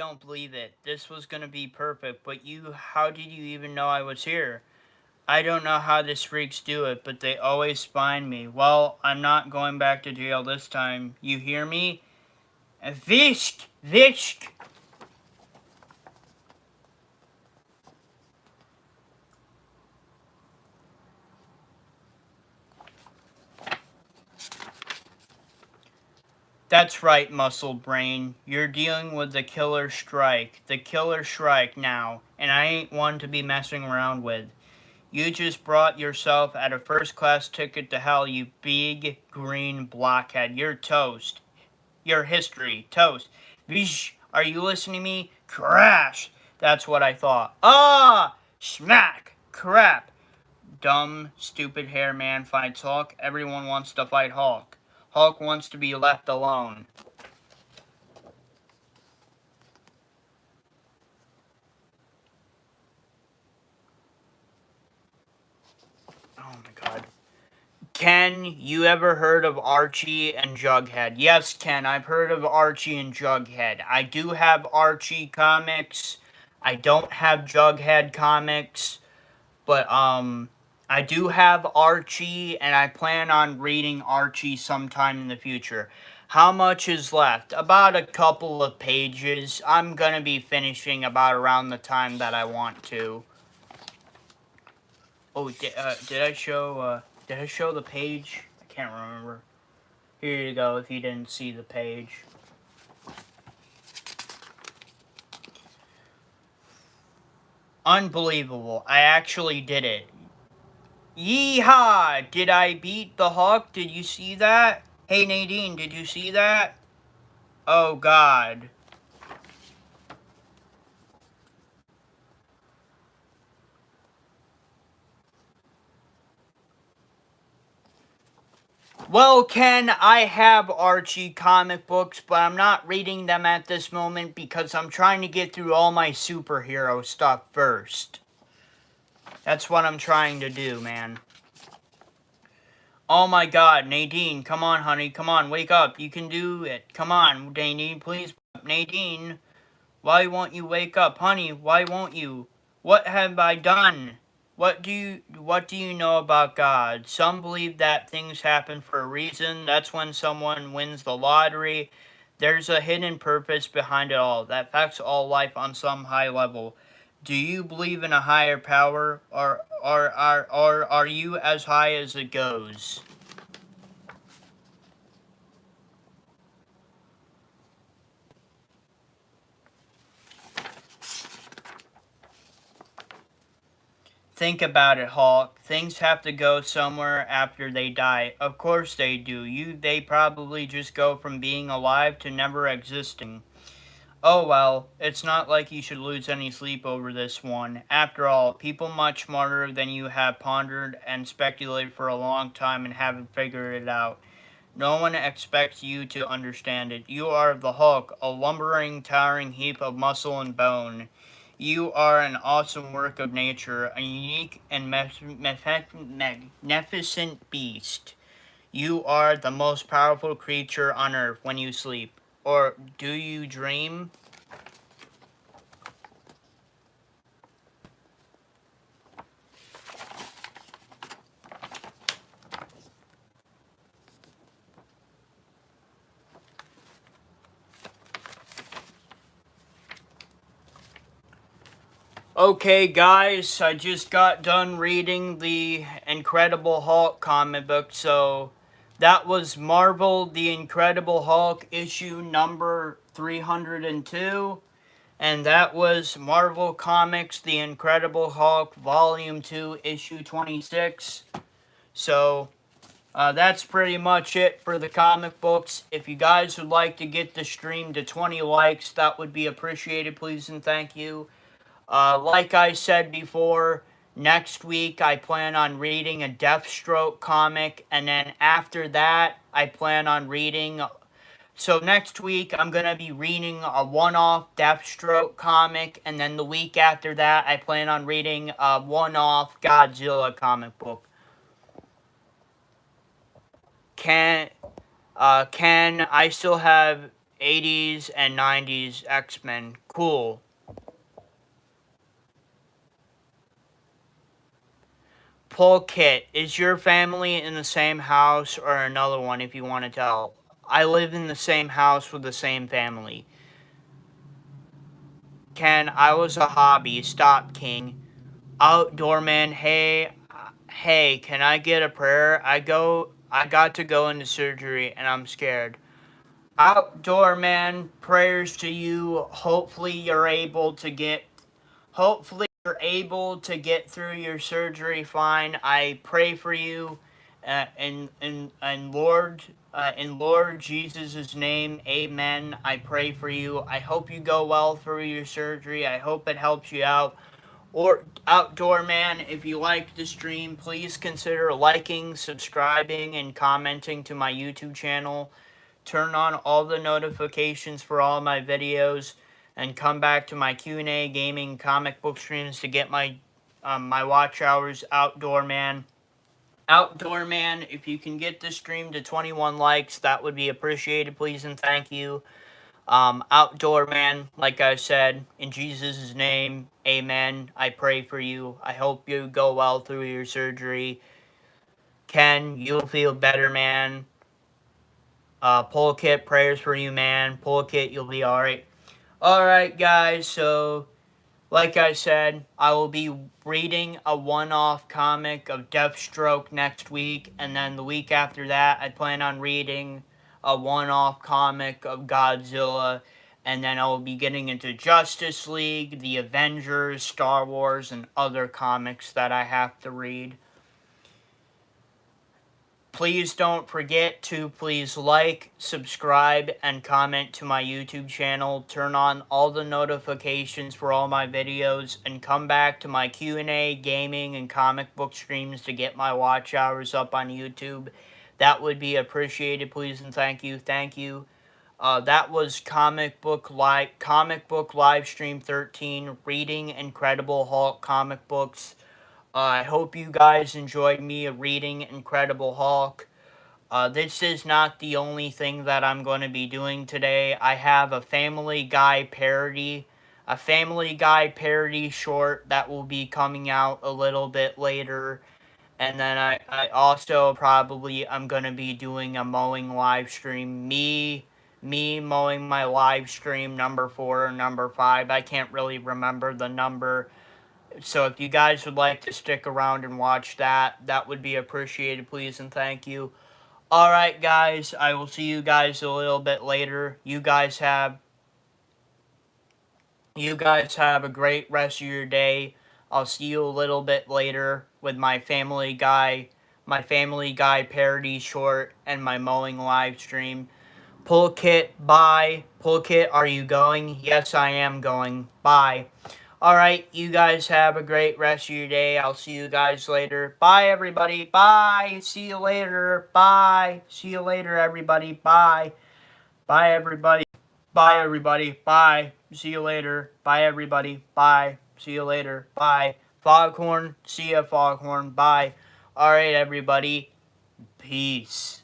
don't believe it. This was gonna be perfect, but how did you even know I was here? I don't know how the freaks do it, but they always find me. Well, I'm not going back to jail this time. You hear me? Vishk! Vishk! That's right, Muscle Brain. You're dealing with the Killer Strike. The Killer Strike now, and I ain't one to be messing around with. You just brought yourself at a first-class ticket to hell, you big green blockhead. You're toast. Your history. Toast. Vish, are you listening to me? Crash! That's what I thought. Ah! Smack! Crap! Dumb, stupid hair man fights Hulk. Everyone wants to fight Hulk. Hulk wants to be left alone. Oh my god. Ken, you ever heard of Archie and Jughead? Yes, Ken, I've heard of Archie and Jughead. I do have Archie comics. I don't have Jughead comics. But, I do have Archie, and I plan on reading Archie sometime in the future. How much is left? About a couple of pages. I'm gonna be finishing about around the time that I want to. Oh, did I show the page? I can't remember. Here you go, if you didn't see the page. Unbelievable. I actually did it. Yeehaw! Did I beat the Hawk? Did you see that? Hey Nadine, did you see that? Oh god. Well, Ken, I have Archie comic books, but I'm not reading them at this moment because I'm trying to get through all my superhero stuff first. That's what I'm trying to do, man. Oh my god, Nadine, come on, honey, come on, wake up. You can do it. Come on, Nadine, please. Nadine, why won't you wake up? Honey, why won't you? What have I done? What do you know about God? Some believe that things happen for a reason. That's when someone wins the lottery. There's a hidden purpose behind it all that affects all life on some high level. Do you believe in a higher power, or are you as high as it goes? Think about it, Hulk. Things have to go somewhere after they die. Of course they do. They probably just go from being alive to never existing. Oh well, it's not like you should lose any sleep over this one. After all, people much smarter than you have pondered and speculated for a long time and haven't figured it out. No one expects you to understand it. You are the Hulk, a lumbering, towering heap of muscle and bone. You are an awesome work of nature, a unique and magnificent beast. You are the most powerful creature on earth when you sleep. Or do you dream? Okay, guys, I just got done reading the Incredible Hulk comic book, so that was Marvel The Incredible Hulk issue number 302, and that was Marvel Comics The Incredible Hulk volume 2 issue 26. So, that's pretty much it for the comic books. If you guys would like to get the stream to 20 likes, that would be appreciated, please and thank you. Like I said before, next week I plan on reading a Deathstroke comic, and then after that I plan on reading... So next week I'm going to be reading a one-off Deathstroke comic, and then the week after that I plan on reading a one-off Godzilla comic book. Can I still have 80s and 90s X-Men. Cool. Pull Kit, is your family in the same house or another one if you want to tell? I live in the same house with the same family. Ken, I was a hobby. Stop, King. Outdoor man, hey, can I get a prayer? I got to go into surgery and I'm scared. Outdoor man, prayers to you. Hopefully you're able to get through your surgery fine. I pray for you, in Lord Jesus' name, amen. I pray for you. I hope you go well through your surgery. I hope it helps you out. Or Outdoor man, if you like the stream, please consider liking, subscribing, and commenting to my YouTube channel. Turn on all the notifications for all my videos, and come back to my Q&A, gaming, comic book streams to get my watch hours. Outdoor man, if you can get this stream to 21 likes, that would be appreciated, please and thank you. Outdoor man, like I said, in Jesus' name, amen. I pray for you. I hope you go well through your surgery. Ken, you'll feel better, man. Pull Kit, prayers for you, man. Pull Kit, you'll be alright. Alright, guys, so like I said, I will be reading a one-off comic of Deathstroke next week, and then the week after that, I plan on reading a one-off comic of Godzilla, and then I will be getting into Justice League, the Avengers, Star Wars, and other comics that I have to read. Please don't forget to please like, subscribe, and comment to my YouTube channel. Turn on all the notifications for all my videos, and come back to my Q&A, gaming, and comic book streams to get my watch hours up on YouTube. That would be appreciated, please, and thank you. Thank you. That was Comic Book Livestream 13, reading Incredible Hulk comic books. I hope you guys enjoyed me reading Incredible Hulk. This is not the only thing that I'm going to be doing today. I have a Family Guy parody short that will be coming out a little bit later. And then I also probably I'm going to be doing a mowing live stream. Me mowing my live stream number 4 or number 5. I can't really remember the number. So if you guys would like to stick around and watch that, that would be appreciated, please and thank you. Alright guys, I will see you guys a little bit later. You guys have a great rest of your day. I'll see you a little bit later with my Family Guy parody short and my mowing live stream. Pull Kit, bye. Pull Kit, are you going? Yes, I am going. Bye. Alright, you guys have a great rest of your day. I'll see you guys later. Bye, everybody. Bye. See you later. Bye. See you later, everybody. Bye. Bye, everybody. Bye, everybody. Bye. See you later. Bye, everybody. Bye. See you later. Bye. Foghorn. See ya, Foghorn. Bye. Alright, everybody. Peace.